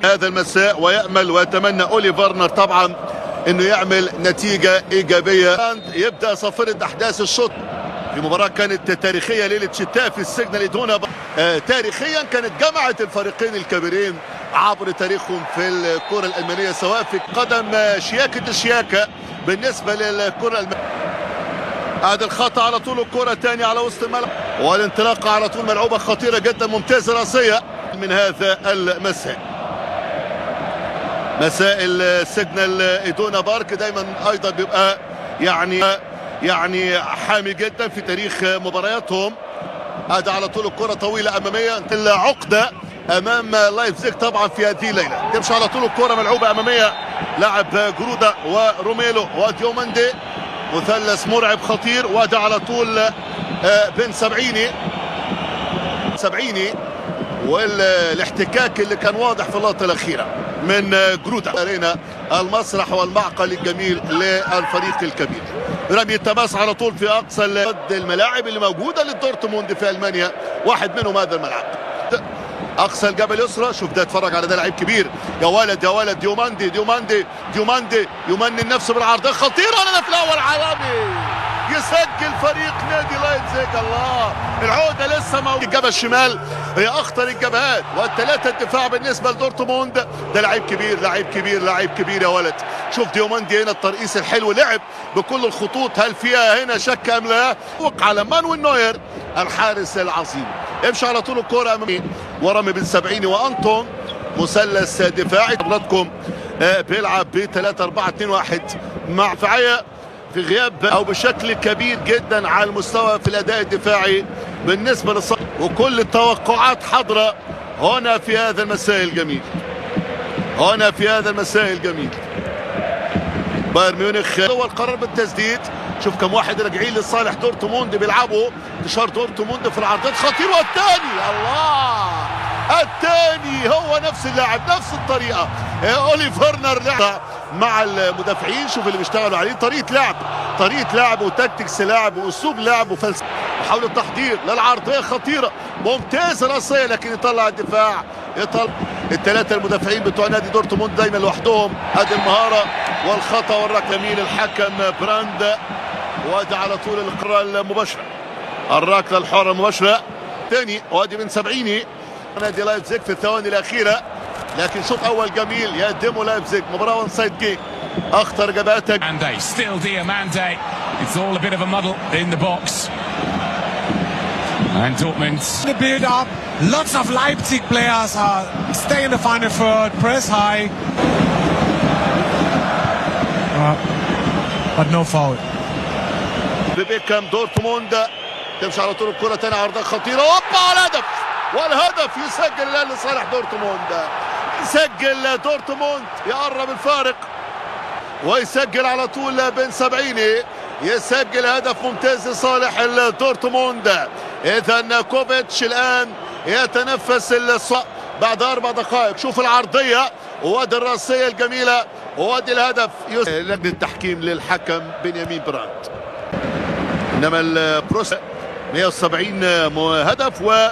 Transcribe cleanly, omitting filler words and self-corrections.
هذا المساء ويأمل ويتمنى أولي فيرنر طبعا انه يعمل نتيجة ايجابية. يبدأ صافرة احداث الشوط في مباراة كانت تاريخية ليلة شتاء في السجن لدونا. تاريخيا كانت جمعت الفريقين الكبيرين عبر تاريخهم في الكرة الألمانية، سواء في قدم شياكة الشياكة بالنسبة للكرة الألمانية. هذا الخطأ على طول، الكرة تاني على وسط الملعب والانطلاقة على طول ملعوبة خطيرة جدا ممتازة راسية من هذا المساء. مساء السجن الإدونا بارك دايما ايضا بيبقى يعني حامي جدا في تاريخ مبارياتهم. هذا على طول الكرة طويلة أمامية، العقدة أمام لايبزيج طبعا في هذه الليلة. تمشي على طول الكرة ملعوبة أمامية، لاعب جرودا وروميلو وديوماندي، مثلث مرعب خطير. وهذا على طول بن سبعيني والاحتكاك اللي كان واضح في اللقطة الأخيرة من جرودا. أرينا المسرح والمعقل الجميل للفريق الكبير. رمي التماس على طول في أقصى الملاعب اللي موجودة للدورتموند في ألمانيا، واحد منهم هذا الملعب أقصى الجبل اليسرى. شوف ده، اتفرج على ده، لعيب كبير يا ولد يا ولد. ديوماندي يمنن نفسه بالعرضية خطيرة. الهدف الأول عالمي، يسجل فريق نادي لايبزيج. الله، العودة لسه موجودة. الجبهة الشمال هي أخطر الجبهات، والثلاثة الدفاع بالنسبة لدورتموند. ده لعيب كبير يا ولد. شوف ديوماندي هنا الترقيص الحلو، لعب بكل الخطوط. هل فيها هنا شك أم لا؟ وقع على مانويل نوير الحارس العظيم. امشي على طول الكرة أمامي ورمي بن سبعيني وأنتون، مثلث دفاعي. حضراتكم بيلعب ب 3-4-2-1 مع دفاعية في غياب او بشكل كبير جدا على المستوى في الاداء الدفاعي بالنسبه للصف، وكل التوقعات حاضره هنا في هذا المساء الجميل. بايرن ميونخ هو القرار بالتسديد. شوف كم واحد راجعين لصالح دورتموند بيلعبوا انتشار دورتموند في العرضات خطير. والثاني الله، الثاني هو نفس اللاعب نفس الطريقه. اولي فيرنر لعب مع المدافعين. شوف اللي بيشتغلوا عليه، طريقه لعب وتكتكس لعب واسلوب لعب وفلسفه. وحاول التحضير للعرضيه خطيره ممتازه راسيه، لكن يطلع الدفاع. الثلاثه المدافعين بتوع نادي دورتموند دايما لوحدهم. هذه المهاره والخطا والركله يمين الحكم براند. وادي على طول القرار المباشره، الركله الحره المباشره ثاني. وادي بن سبعيني نادي لايبزيج في الثواني الاخيره، لكن شوط اول جميل يقدمه لايبزيج. مباراه وان سايد جيم، اخطر جبهتك. Still Diamande. It's all a bit of a muddle in the box. And Dortmund. The build up. Lots of Leipzig players are stay in the final third, press high. But no foul. بيكهام دورتموند. تمشي على طول الكره ثاني، عرضه خطيره، هوبا على الهدف. والهدف يسجل الان لصالح دورتموند. يسجل دورتموند، يقرب الفارق ويسجل على طول بن سبعيني. يسجل هدف ممتاز لصالح دورتموند. اذا كوفيتش الان يتنفس بعد 4 دقائق. شوف العرضيه وادي الراسيه الجميله وادي الهدف. لجنه التحكيم للحكم بنيامين براند. انما البروس 170 هدف و